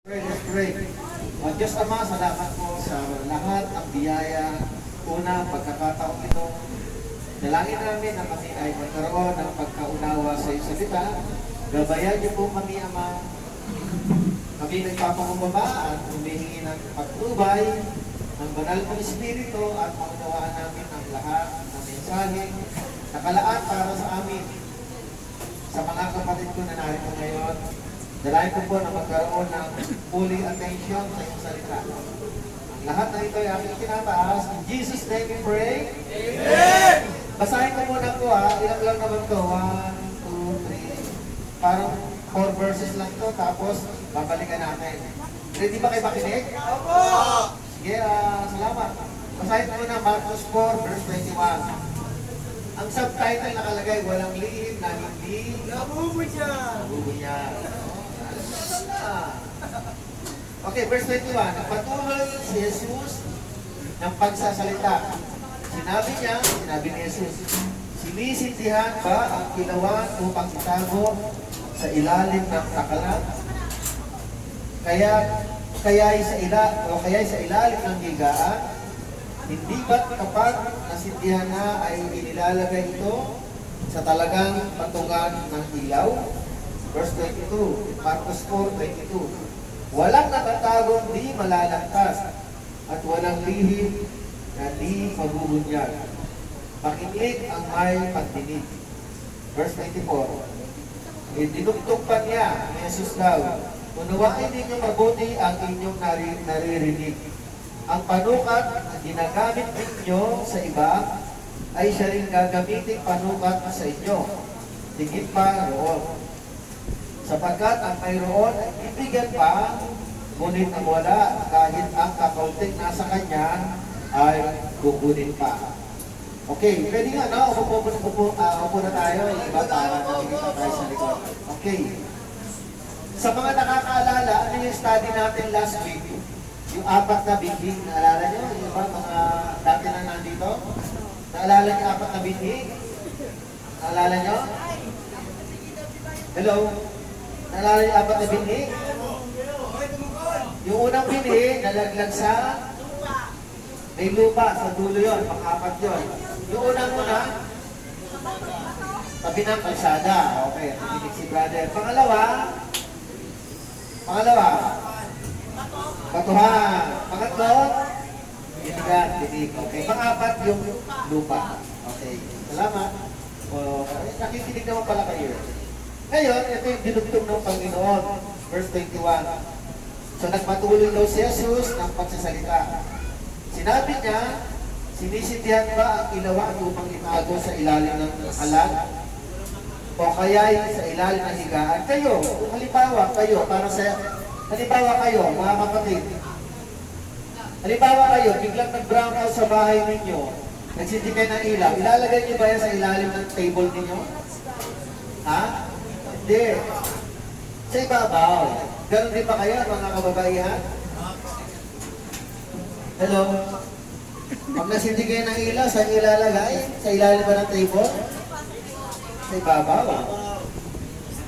Let's pray. Diyos Ama, salamat po sa lahat ng biyaya. Una, pagkakataong ito, dalangin namin na kami ay magkaroon ng pagkaunawa sa iyong salita. Gabayan niyo po kami, Ama. Kami nagpapakumbaba at humihingi ng pagtubay ng banal ng Espiritu at maunawaan namin ang lahat ng mensahe nakalaan para sa amin. Sa mga kapatid ko na narito ngayon, dalayan ko po na magkaroon ng fully attention sa iyong salita. Ang lahat na ito ay aking tinataas. In Jesus' name we pray. Amen! Basahin ko muna po ilang lang naman to. 1, 2, 3. Parang 4 verses lang to, tapos babalikan natin. Ready ba kayo makinig? Opo! Sige, salamat. Basahin ko muna Marcos 4, verse 21. Ang subtitle nakalagay, walang lihim na hindi nabubunya. Okay, verse 21. Nagpatuloy si Jesus ng pagsasalita. Sinabi ni Jesus, sinisindihan ba ang ginawan upang itago sa ilalim ng takalan? Kaya sa ilalim ng higaan, hindi ba't kapag nasindihan na ay inilalagay ito sa talagang patungan ng ilaw? Verse 22, Marcos 4:22. Walang natatagong di malalantas at walang lihim na di mabubunyag. Makinig ang may pagdinig. Verse 24. Dinugtog pa niya, Jesus daw, unawain ninyo mabuti ang inyong naririnig. Ang panukat na ginagamit ninyo sa iba ay siya rin gagamitin panukat sa inyo. Tingin pa roon. Sapagkat ang mayroon ay bibigyan pa, ngunit ang wala, kahit ang kakaunting nasa kanya, ay kukunin pa. Okay, pwede nga, no? Upo na tayo. Iba para nakikita tayo sa likod. Okay. Sa mga nakakaalala, ano yung study natin last week? Yung 4 na bingking, naalala nyo? Yung ba mga dati na nandito? Naalala nyo 4 na bingking? Naalala nyo? Hello? Naalala nyo 4 na bingking? Yung unang bingking, nalaglag sa may lupa, sa dulo yun, pang-4 yun. Yung unang-una, tabi ng kalsada. Okay, nakikinig si brother. Pangalawa, batuhan. Pangatlo, tinig. Okay. Pang-4, yung lupa. Okay. Salamat. Nakikinig naman pala kayo. Ngayon, ito yung dinugtong ng Panginoon. Verse 21. So, nagpatuloy daw si Jesus ng pagsasalita. Sinabi niya, sinisindihan ba ang ilawan upang itago sa ilalim ng alag? O kaya'y sa ilalim ng higaan? Kayo, kung halimbawa kayo, mga kapatid. Halimbawa kayo, biglang nag-brown out sa bahay ninyo, nagsindi kayo ng ilaw, ilalagay niyo ba yan sa ilalim ng table ninyo? Ha? Hindi. Sa ibabaw. Ganon din ba kayo, mga kababaihan? Hello? Pag nagsindi kayo ng ilaw, saan ilalagay? Sa ilalim ba ng table? Sa ibabaw.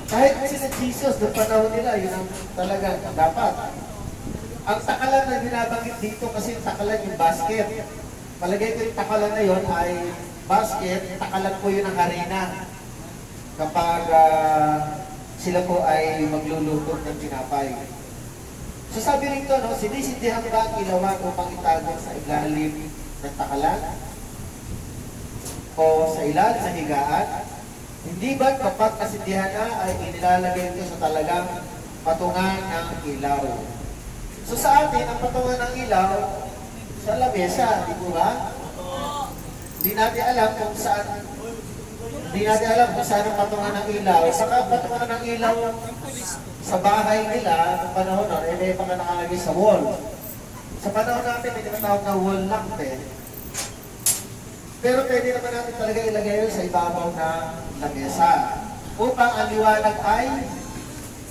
Kahit sila Jesus, noong panahon nila, yun ang talaga dapat. Ang takalan na binabanggit dito kasi yung takalan yung basket. Palagay ko yung takalan na yun ay basket, takalan po yun ng harina. Kapag sila po ay magluluto ng tinapay. So sabi rito, no, sinisindihan ba ang ilawan upang itago sa ilalim ng takalan? O sa ilalim ng higaan? Hindi ba kapag nasindihan na ay inilalagay ito sa talagang patungan ng ilaw? So sa atin, ang patungan ng ilaw, sa lamesa, di po ba? Hindi natin alam kung saan ang patungan ng ilaw. Saka patungan ng ilaw sa bahay nila, ng panahon na, may mga nakalagay sa wall. Sa panahon natin, may tinatawag na wall lamp eh. Pero pwede naman natin talaga ilagay yun sa ibabaw na lamesa. Upang ang liwanag ay,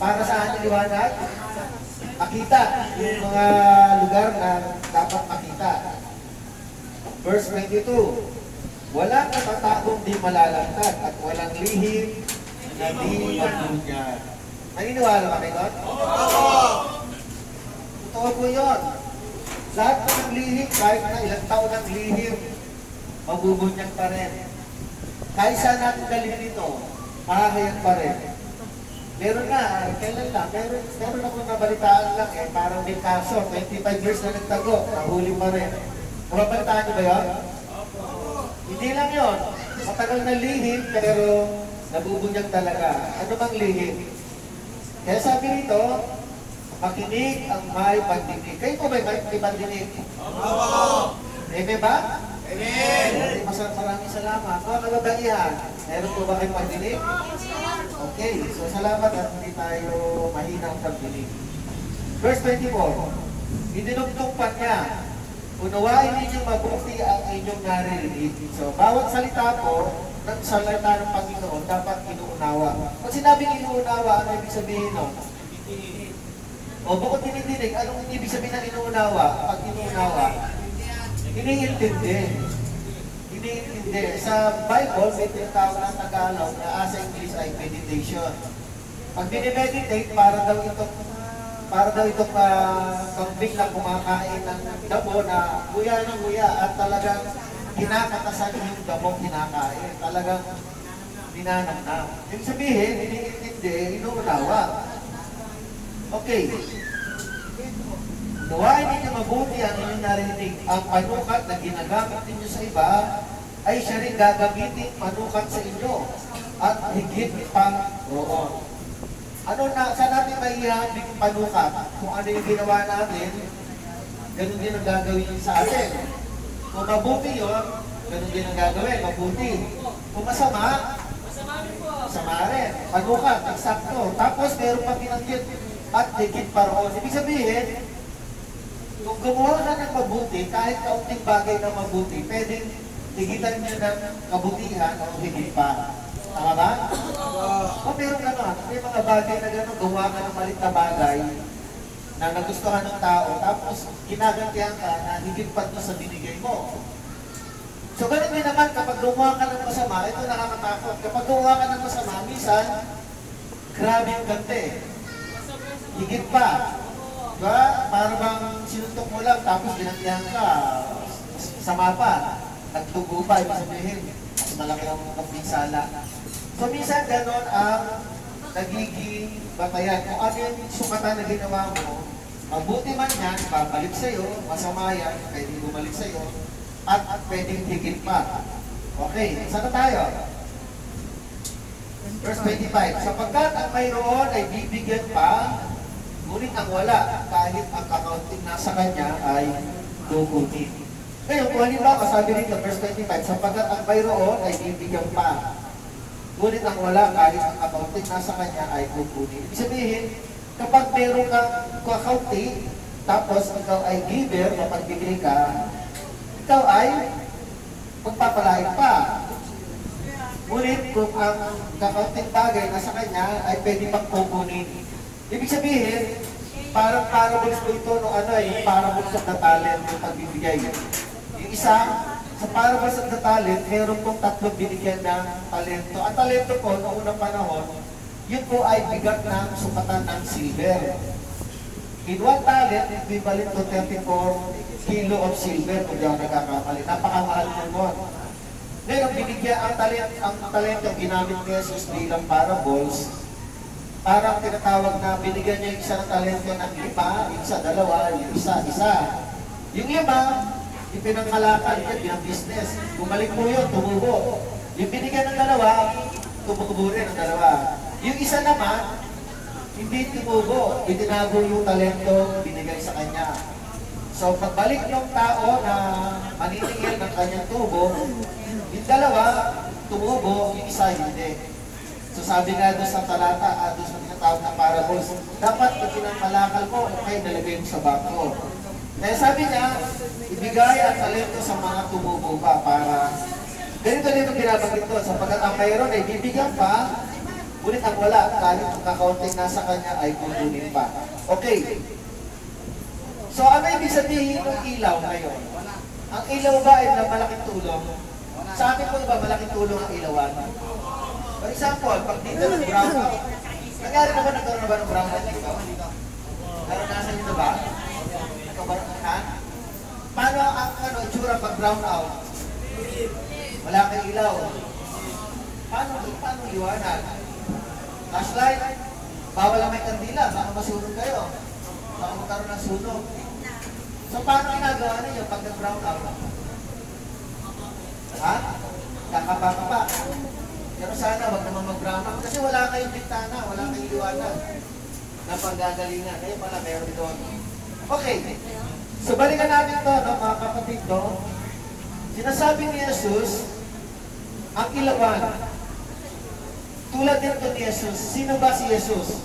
para saan ang liwanag? Makita. Yung mga lugar na dapat makita. Verse 22. Walang natatagong di malalantad at walang lihim na di magbunyag. Naniniwala ba kayo doon? po yun. Lahat po ng lihim, kahit na ilang taon ng lihim, mabubunyag pa rin. Kahit saan natin dalhin ito, mahahayan pa rin. Meron nga, kailan lang, meron ako nabalitaan lang parang may kaso, 25 years na nagtago, nahuli pa rin. Nabalitaan niyo ba yun? Hindi lang yun. Matagal na lihim, pero nabubunyag talaga. Ano bang lihim? Kaya sabi rito, makinig ang may pagdinig. Kayo po ba may pagdinig? Amen ba? Amen! Maraming salamat. Mga kababaihan, meron po ba kayong pagdinig? Okay, so salamat at hindi tayo mahina ang pagdinig. Verse 24, idinugtong pa niya, unawain ninyo mabuti ang inyong naririnig. So, bawat salita po, ng salita ng Panginoon, dapat inuunawa. Pag sinabing inuunawa, ano ibig sabihin nun? O bukod tinidinig, anong ibig sabihin ng inuunawa? Pag inuunawa, iniintindi. Iniintindi. Sa Bible, may tinatawag na Tagalog na sa English ay meditation. Pag dinimeditate, para daw itong kambing na kumakain ng damo na nguya ng nguya at talagang kinakatasan yung damong kinakain. Talagang dinanamnam. Ibig sabihin, iniintindi, inuunawa. Okay. Nawain ninyo mabuti ang inyong narinig. Ang panukat na ginagamit ninyo sa iba ay siya rin gagamitin panukat sa inyo at higit pang roon. Saan natin maihabig panukat? Kung ano yung ginawa natin, ganun din ang gagawin sa atin. Kung mabuti yun, ganun din ang gagawin, mabuti. Kung masama, masama rin. Panukat, eksakto. Tapos meron pa pinanggit at higit pa roon. Ibig sabihin, kung gumawa ka ng mabuti, kahit kaunting bagay na mabuti, pwedeng higitan nyo ng kabutihan o higit pa. Tama ba? O meron gano'n. May mga bagay na gano'n, gawa ka ng malit na bagay na nagustuhan ng tao, tapos ginagantihan ka na higit pa doon sa binigay mo. So ganun din naman, kapag gumawa ka ng masama, ito nakakatakot. Kapag gumawa ka ng masama, minsan, grabe yung gante. Higit pa. Diba? Para bang sinuntok mo lang, tapos ginantihan ka, sama pa, nagtugo pa, ibig sabihin, mas malaki ang pinsala. So minsan ganon ang nagiging batayan. Kung ano yung sukatan na ginawa mo, mabuti man yan, babalik sa'yo, masama yan, pwedeng bumalik sa'yo, at pwedeng higit pa. Okay, saan na tayo? Verse 25, sapagkat ang mayroon ay bibigyan pa, ngunit ang wala, kahit ang kakaunting nasa kanya ay kukunin. Ngayon, kung halimbawa, sabi rito, verse 25, sapagkat ang mayroon ay bibigyan pa, ngunit ang wala, kahit ang kakaunting nasa kanya ay kukunin. Ibig sabihin, kapag meron kang kakaunti, tapos ikaw ay giver, mapagbigay ka, ikaw ay magpapalain pa. Ngunit kung ang kakaunting bagay nasa kanya ay pwede pang kukunin. Ibig sabihin, parang parables po ito no parables of the talent yung pagbibigay. Yung isa, sa parables of the talent, meron pong tatlong binigyan ng talento. Ang talento po, noong unang panahon, yun po ay bigat ng sukatan ng silver. In one talent, equivalent to 34 kilo of silver, kung di ako nagkakamali. Napakamahal po mo. Ngayon, binigyan ang talento, ginamit ni Jesus bilang parables. Parang tinatawag na binigyan niya yung isa ng talento ng 5, yung isa 2, yung isa 1. Yung 5, ipinangkalakal niya bilang business. Bumalik po yun, tumubo. Yung binigyan ng 2, tumubo rin ang 2. Yung isa naman, hindi tumubo. Itinago yung talento, binigay sa kanya. So, pagbalik ng tao na maniningil ng kanyang tubo, yung 2, tumubo, yung isa hindi. So sabi nga doon sa talata, doon sa tinatawag na parables, dapat pag pinangkalakal mo, okay, nalagay mo sa bangko. Kaya sabi niya, ibigay ang talento sa mga tumubo pa para, ganito din ang binabanggit doon, sapagkat ang mayroon ay bibigyan pa, ngunit ang wala, kahit ang kakaunting nasa kanya ay kukunin pa. Okay. So ano ibig sabihin ng ilaw ngayon? Ang ilaw ba ay na malaking tulong? Sa akin po ba malaking tulong ang ilawan? For example, pag dito nag-brown out, nangyari naman nagkaroon na ba ng brown out dito? Naranasan nyo na ba? itsura pag brown out? Wala kang ilaw. Paano liwanag? Flashlight? Bawal lang may kandila, baka masunog kayo. Baka magkaroon ng sunog. So paano ginagawa ninyo pag nag-brown out? Ha? Kakapa-kapa. Pero sana wag naman mag-brown out kasi wala kayong bintana, wala kayong liwanag na panggagalingan. Kaya pala meron doon. Okay. So balikan natin to, no, mga kapatid, no? Sinasabi ni Jesus, ang ilawan. Tulad nito ni Jesus, sino ba si Jesus?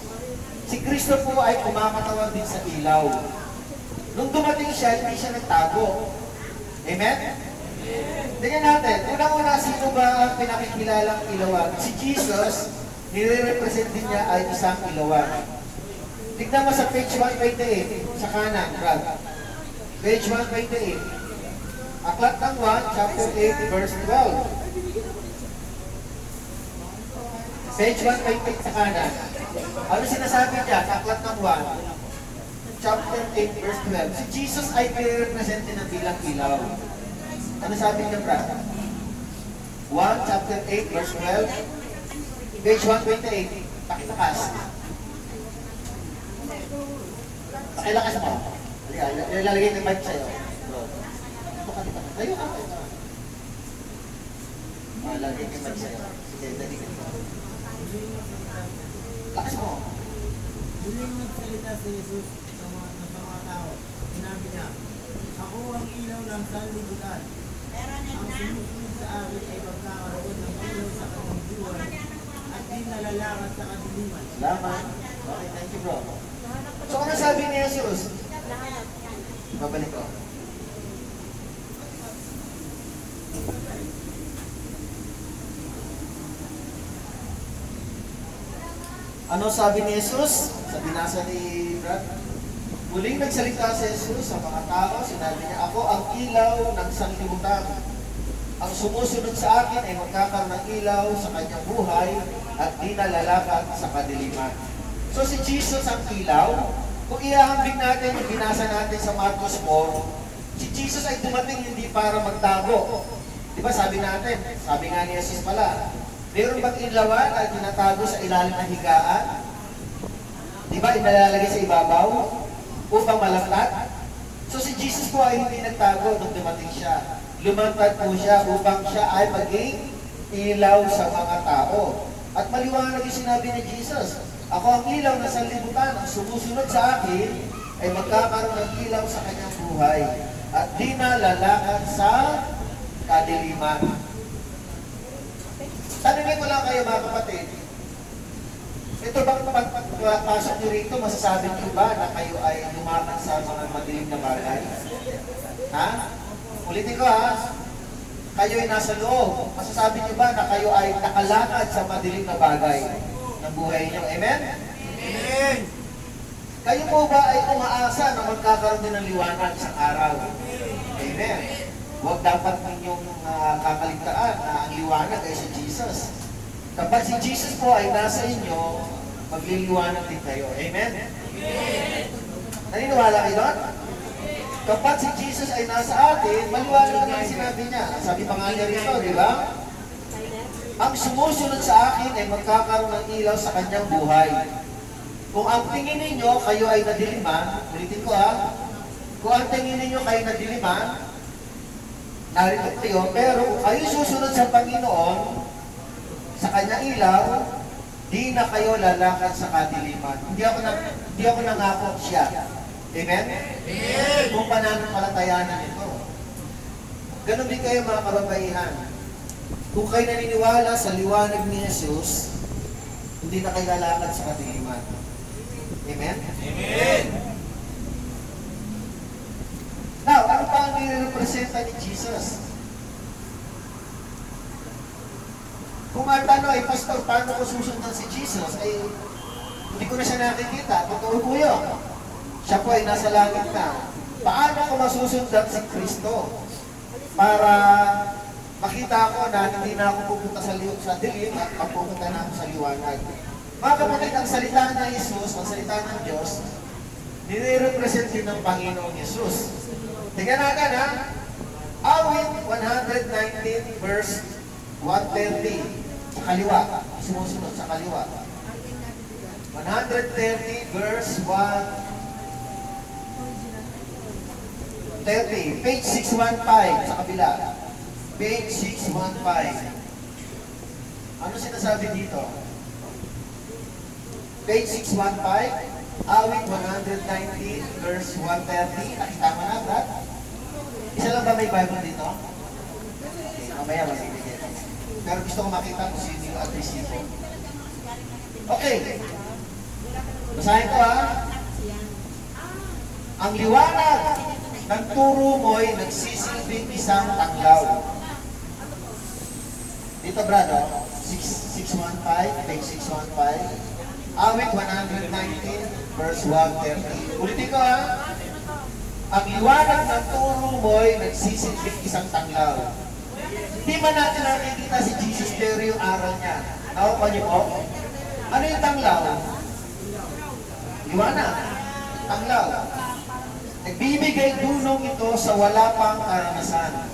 Si Kristo po ay kumakatawan din sa ilaw. Nung dumating siya, hindi siya nagtago. Amen? Tingnan natin, unang-una, sino ba ang pinakikilalang ilawan? Si Jesus, nire-represent din niya ay isang ilawan. Tignan mo sa page 128, sa kanan, Brad. Page 128. Aklat ng 1, chapter 8, verse 12. Page 128 sa kanan. Ano sinasabi niya? Aklat ng 1, chapter 8, verse 12. Si Jesus ay nire-represent din ng bilang ilaw. Ano sabi niya, Brad? 1, chapter 8, verse 12. Page 128. Pakitakas. Pakilakas mo. Ilalagay ng mic sa'yo. Tayo ka. Lagay ng mic sa'yo. Sige, dali ka. Lakas mo. Muling nagsalita si Jesus sa mga tao. Sinabi niya, ako ang ilaw ng sanlibutan. Ang sumusunod sa akin ay magkakaroon ng ilaw sa kanyang buhay at di nalalakad sa kadiliman. Salamat. Okay, thank you, bro. So, ano sabi ni Jesus? Babalik ko. Ano sabi ni Jesus? Sa binasa ni Brad? Muling nagsalita si Jesus sa mga tao, sinabi niya, ako ang ilaw ng sanlibutan. Ang sumusunod sa akin ay magkakaroon ng ilaw sa kanyang buhay at di nalalakad sa kadiliman. So si Jesus ang ilaw. Kung iahambing natin, yung binasa natin sa Marcos 4, si Jesus ay dumating hindi para magtago. Di ba sabi natin, sabi nga ni Jesus pala, meron bang ilawan ay tinatago sa ilalim ng higaan? Di ba inalalagay sa ibabaw upang malaklat? So si Jesus po ay hindi nagtago nung dumating siya. Lumantad po siya upang siya ay maging ilaw sa mga tao. At maliwanag yung sinabi ni Jesus, ako ang ilaw na sanlibutan, ang sumusunod sa akin ay magkakaroon ng ilaw sa kanyang buhay at di na lalakad sa kadiliman. Tanungin ko lang kayo mga kapatid, ito bang pagpasok nyo rito, masasabi nyo ba na kayo ay lumakan sa mga madilim na bagay? Ha? Ulitin ko ha, kayo ay nasa loob. Masasabi nyo ba na kayo ay nakalakad sa madilim na bagay ng buhay nyo? Amen? Amen! Kayo po ba ay umaasa na magkakaroon din ng liwanag sa araw? Amen. Huwag dapat ninyong kakaligtaan na ang liwanag ay si Jesus. Kapag si Jesus po ay nasa inyo, magliliwanag din kayo. Amen? Amen. Naniniwala kayo doon? Kapag si Jesus ay nasa atin, maliwanag naman sinabi niya. Sabi pa nga niya rito, di ba? Ang sumusunod sa akin ay magkakaroon ng ilaw sa kanyang buhay. Kung ang tingin ninyo, kayo ay nadiliman, ulitin ko ha, kung ang tingin ninyo kayo nadiliman, narito kayo, pero kayo susunod sa Panginoon, sa kanyang ilaw, di na kayo lalakad sa kadiliman. Hindi ako nangako siya. Amen? Amen! Kung pananampalatayanan ito. Ganon din kayo mga kababaihan. Kung kayo naniniwala sa liwanag ni Jesus, hindi na kayo lalakad sa kadiliman. Amen? Amen! Now, ano pa ang nirepresenta ni Jesus? Kung ang tanong ay, Pastor, paano ko susundan si Jesus? Ay, hindi ko na siya nakikita. Totoo po yun. Siya po ay nasa langit na. Paano ko masusundan si Kristo? Para makita ko na hindi na ako pupunta sa dilim at pupunta na ako sa liwanag. Mga kapatid, ang salita ng Jesus, ang salita ng Diyos, nire-represent din ng Panginoong Jesus. Tingnan natin ha. Awit 119 verse 130. Sa kaliwa. Sumusunod sa kaliwa. 130 verse 130. Page 615 sa kabila. Page 615. Ano sinasabi dito? Page 615, awit 119 verse 130. Nakita mo na, Brad? Isa lang ba may Bible dito? Okay, mamaya magbibigay. Pero gusto ko makita kung sino yung at-resibo. Okay. Basahin ko ha. Ang liwanag ng turo mo'y nagsisilbing isang tanglaw. Dito, Brad, 615, page 615. Awit 119, verse 130. Ulitin ko ha. Ang liwanag ng turo mo'y nagsisilbing isang tanglaw. Hindi man natin nakikita si Jesus pero yung aral niya. Nakuha niyo po? Ano yung tanglaw? Liwanag. Tanglaw. Nagbibigay dunong ito sa wala pang karanasan.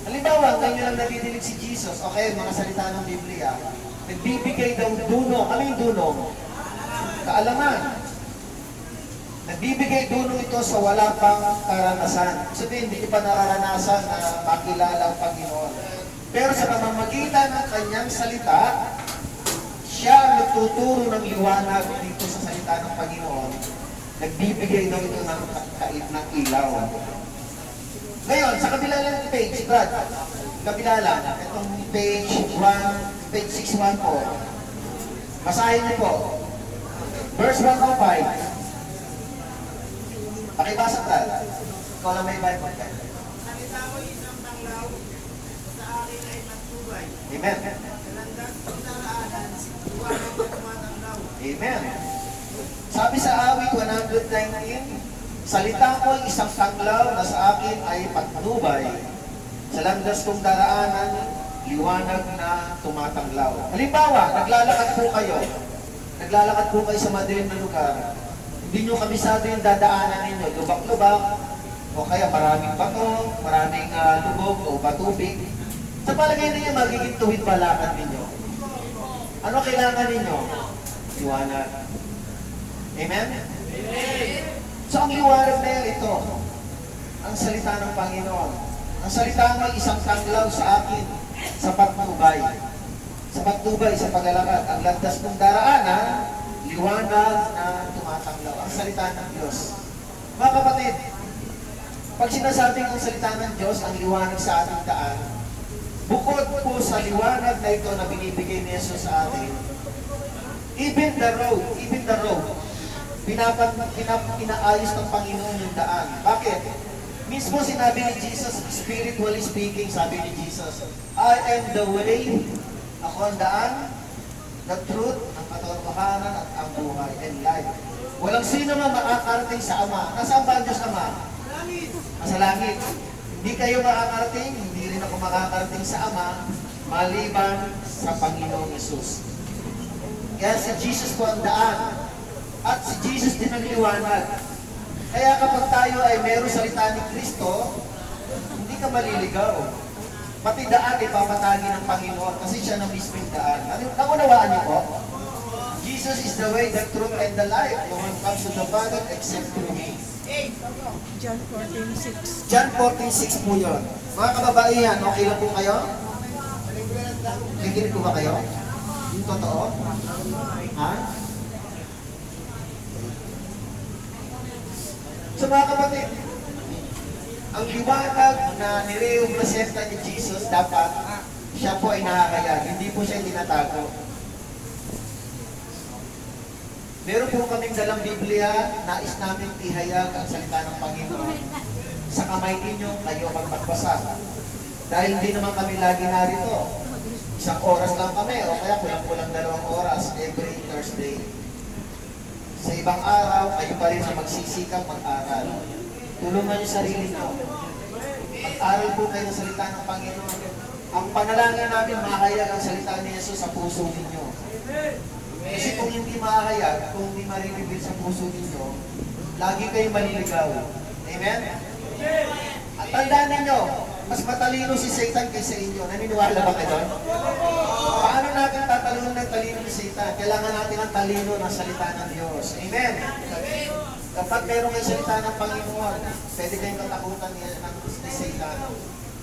Halimbawa, ganyan lang nadidinig si Jesus. Okay, mga salita ng Biblia. Nagbibigay daw dunong. Ano yung dunong? Kaalaman. Nagbibigay dunong ito sa wala pang karanasan. Sabihin, hindi ko pa nararanasan na makilala ang Panginoon. Pero sa pamamagitan ng kanyang salita, siya ang nagtuturo ng liwanag dito sa salita ng Panginoon. Nagbibigay daw ito ng kait ng ilaw. Ngayon, sa kabila lang ng page, Brad, kabila lang, itong page 1, page 61 po. Basahin niyo po. Verse 105. Pakibasa, Brad. Ikaw lang may Bible ka. Salita ko isang tanglaw, sa akin ay matubay. Amen. Landas ng daraanan, liwanag na tumatanglaw. Amen. Sabi sa awit 119, salita ko ay isang tanglaw na sa akin ay patnubay. Sa landas kong daraanan, liwanag na tumatanglaw. Halimbawa, naglalakad po kayo. Naglalakad po kayo sa madilim na lugar. Hindi nyo kabisado yung dadaanan ninyo. Lubak-lubak, o kaya maraming bato, maraming lubog o batubig. Sa palagay ninyo, magiging tuwid palakad ninyo. Ano kailangan ninyo? Liwanag. Amen? So ang liwanag na yan, ito, ang salita ng Panginoon. Ang salita ng isang tanglaw sa akin sa pagtubay. Sa pagtubay, sa paglalakad. Ang landas ng daraanan, liwanag na tumatanglaw. Ang salita ng Diyos. Mga kapatid, pag sinasabing ang salita ng Diyos, ang liwanag sa ating daan, bukod po sa liwanag na ito na binibigay ni Jesus sa atin, even the road, pinaayos ng Panginoon yung daan. Bakit? Mismo sinabi ni Jesus, spiritually speaking, sabi ni Jesus, I am the way, ako ang daan, the truth, ang katotohanan at ang buhay and life. Walang sino man makakarating sa Ama. Nasaan ba ang Diyos Ama? Nasa langit. Hindi kayo makakarating, hindi rin ako makakarating sa Ama, maliban sa Panginoong Yesus. Kaya si Jesus po ang daan. At si Jesus din ang liwanag. Kaya kapag tayo ay mayroong salita ni Kristo, hindi ka maliligaw. Pati daan ay papatagi ng Panginoon kasi siya na mismo yung daan. Naunawaan niyo po? Jesus is the way, the truth, and the life. No one comes to the Father except through me. John 14:6. John 14:6 po yun. Mga kababaihan, okay lang po kayo? Nakikinig po ba kayo? Yung totoo? Ha? So mga kapatid, ang liwanag na nirepresenta ni Jesus, dapat siya po ay nakakaya. Hindi po siya tinatago. Meron po kaming dalang Biblia, nais namin ihayag ang salita ng Panginoon. Sa kamay ninyo, kayo magpagbasa. Dahil hindi naman kami lagi narito. Isang oras lang kami, o kaya kulang-kulang 2 oras every Thursday. Sa ibang araw, kayo pa rin na magsisikap mag-aral. Tulungan niyo sarili niyo. Mag-aral po kayo ng salita ng Panginoon. Ang panalangin namin, mahayag ang salita ni Jesus sa puso ninyo. Kasi kung hindi mahayag, kung hindi marireveal sa puso ninyo, lagi kayo maliligaw. Amen? At tandaan ninyo, Mas matalino si Satan kaysa inyo. Naniniwala ba kayo doon? Paano natin tatalunan ng talino ni Satan? Kailangan natin ang talino ng salita ng Diyos. Amen? Kapag meron kayo salita ng Panginoon, pwede kayong katakutan ni Satan.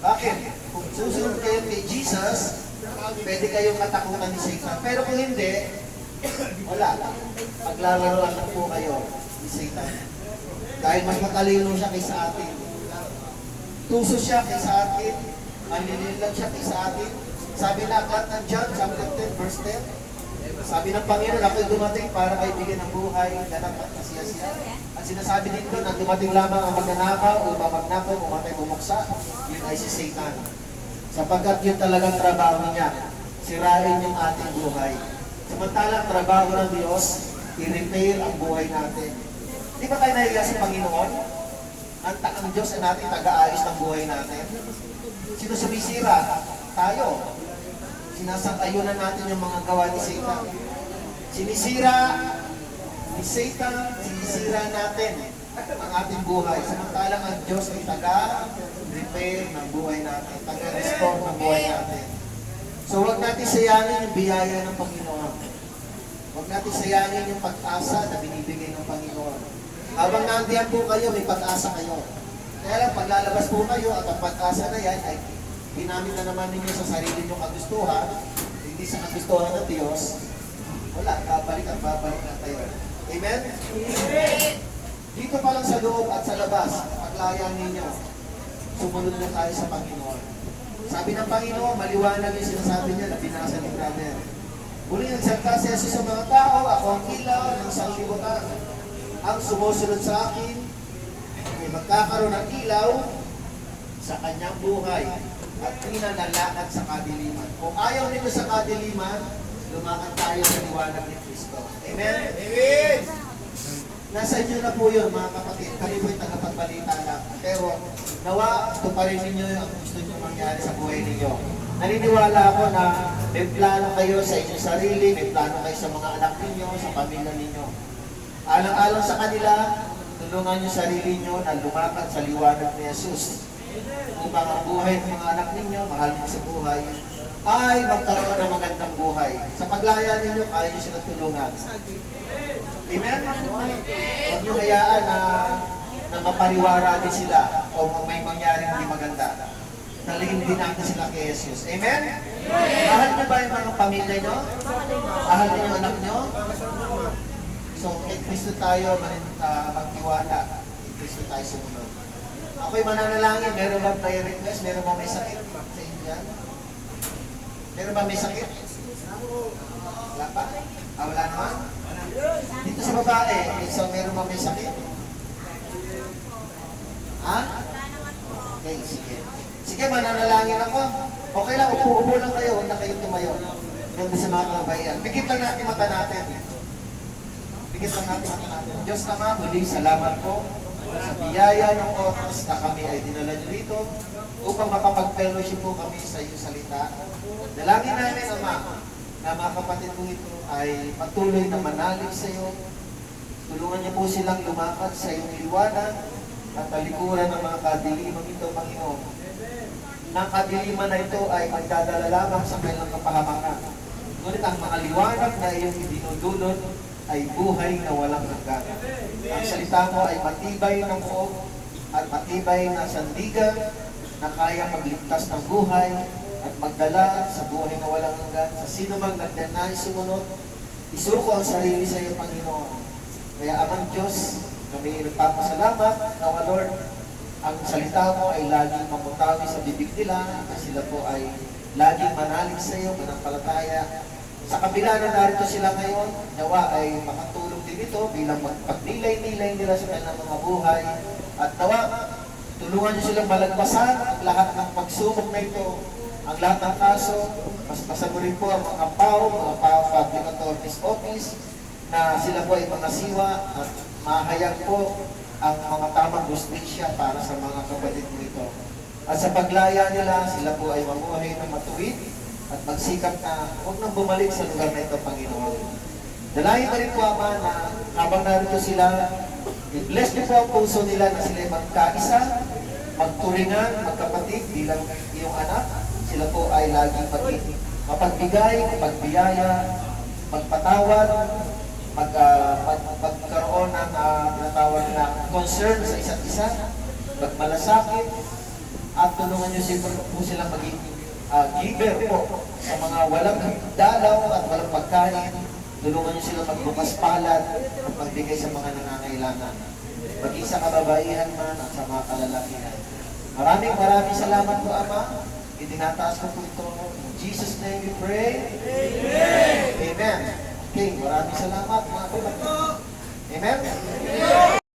Bakit? Kung susunod kayo kay Jesus, pwede kayong katakutan ni Satan. Pero kung hindi, wala. Paglalaroan lang po kayo ni Satan. Dahil mas matalino siya kaysa atin. Tuso siya kaysa atin. Manlililag siya kaysa atin. Sabi na aklat ng John, chapter 10, verse 10. Sabi ng Panginoon, ako'y dumating para kaibigin ng buhay, ganap at kasiyasiya. At sinasabi din doon, na dumating lamang ang magnanakaw, o magnakaw, umatay, bumuksa. Yun ay si Satan. Sapagkat yun talagang trabaho niya. Sirain yung ating buhay. Samantalang trabaho ng Diyos, i-repair ang buhay natin. Di ba tayo nahiya sa Panginoon? Ang Diyos ay natin taga-ayos ng buhay natin. Sino sumisira? Tayo. Sinasang-ayunan natin yung mga gawa ni Satan. Sinisira ni Satan, sinisira natin ang ating buhay. Samantalang ang Diyos ay taga-repair ng buhay natin, taga-restore ng buhay natin. So huwag natin sayangin yung biyaya ng Panginoon. Huwag natin sayangin yung pag-asa na binibigay ng Panginoon. Habang nandiyan po kayo, may pag-asa kayo. Kaya lang, paglalabas po kayo at ang pag-asa na yan ay ginamit na naman ninyo sa sarili nyong kagustuhan, hindi sa kagustuhan ng Diyos, wala, babalik at babalik na tayo. Amen? Amen! Dito pa lang sa loob at sa labas, paglayan ninyo, sumunod na tayo sa Panginoon. Sabi ng Panginoon, maliwanag yung sinasabi niya na binasa ni brother. Muli nagsalita si Jesus sa mga tao, ako ang ilaw ng sanglibutan. Ang sumusunod sa akin ay magkakaroon ng ilaw sa kanyang buhay at pinanalakad sa kadiliman. Kung ayaw nito sa kadiliman, lumakad tayo sa liwanag ni Kristo. Amen? Amen! Nasa inyo na po yun, mga kapatid. Kami po'y tagapagbalita lang. Pero nawa, ito pa rin ninyo ang gusto nyo mangyari sa buhay ninyo. Naniniwala ako na may plano kayo sa inyong sarili, may plano kayo sa mga anak ninyo, sa pamilya ninyo. Alang-alang sa kanila, tulungan nyo sarili nyo na lumakad sa liwanag ni Jesus. Upang ang buhay ng mga anak ninyo, mahal mo sa buhay, ay magkaroon ng magandang buhay. Sa paglaya ninyo, kaya nyo sila tulungan. Amen? Huwag nyo hayaan na mapariwara din sila o may mangyaring hindi maganda. Taligin din natin sila kay Jesus. Amen? Mahal nyo ba yung mga pamilya nyo? Mahal nyo yung anak nyo? So, kay Kristo tayo magtiwala. Kay Kristo tayo sumunod. Ako'y mananalangin. Meron ba prayer request? Meron ba may sakit sa inyo yan? Meron ba may sakit? Wala pa? Wala naman? Dito sa babae, so meron ba may sakit? Ha? Okay, sige. Sige, mananalangin ako. Okay lang, upo-upo lang kayo. Huwag na kayong tumayo. Ganda sa mga kabayan. Bigit lang natin mata natin. Bigit lang natin mata natin. Diyos Ama, muli salamat po sa biyaya ng oras na kami ay dinala niyo dito upang makapag-fellowship po kami sa iyong salita. Dalangin namin, Ama, na mga kapatid ko ito ay patuloy na manalig sa iyo. Tulungan niyo po silang lumakad sa iyong liwanag at talikuran ng mga kadiliman ito, Panginoon. Nang kadiliman na ito ay magdadala lamang sa kanilang kapahamakan. Ngunit ang mga liwanag na iyong idinudulot ay buhay na walang hanggan. Ang salita mo ay matibay ng buo at matibay na sandigan na kaya magligtas ng buhay at magdala sa buhay na walang hanggan. Sa sino mang nagdanay sumunod, isuko ang sarili sa iyo, Panginoon. Kaya Amang Diyos, kami nagpapasalamat na Lord, ang salita mo ay laging mamutawi sa bibig nila at sila po ay laging manalig sa iyo, manampalataya. Sa kabila na narito sila ngayon, nawa ay makatulong din ito bilang pagpilay-nilay nila sa kanilang mga buhay. At nawa, tulungan niyo silang malagpasan ang lahat ng pagsubok na ito, ang lahat ng kaso. Paspasan mo rin po ang mga PAO, Public Authorities Office, na sila po ay mga siwa at mahayag po ang mga tamang justisya para sa mga kapatid mo ito. At sa paglaya nila, sila po ay mamuhay ng matuwid at magsikap na huwag nang bumalik sa lugar na ito, Panginoon. Dalahin pa rin po, Ama, na habang narito sila, i-bless niyo po ang puso nila na sila ay magkaisa magturingan, magkapatid bilang iyong anak. Sila po ay laging maging mapagbigay, mapagbiyaya, magpatawad, magkaroon ng tinatawag na concern sa isa't isa, magmalasakit, at tulungan niyo po silang maging giver po sa mga walang dalaw at walang pagkain. Tulungan niyo sila magbukas palad at magbigay sa mga nangangailangan. Maging sa kababaihan man at sa mga kalalakihan. Maraming salamat po, Ama. Itinataas ko po ito. In Jesus' name we pray. Amen. Amen. Okay, maraming salamat mga kapatid. Amen.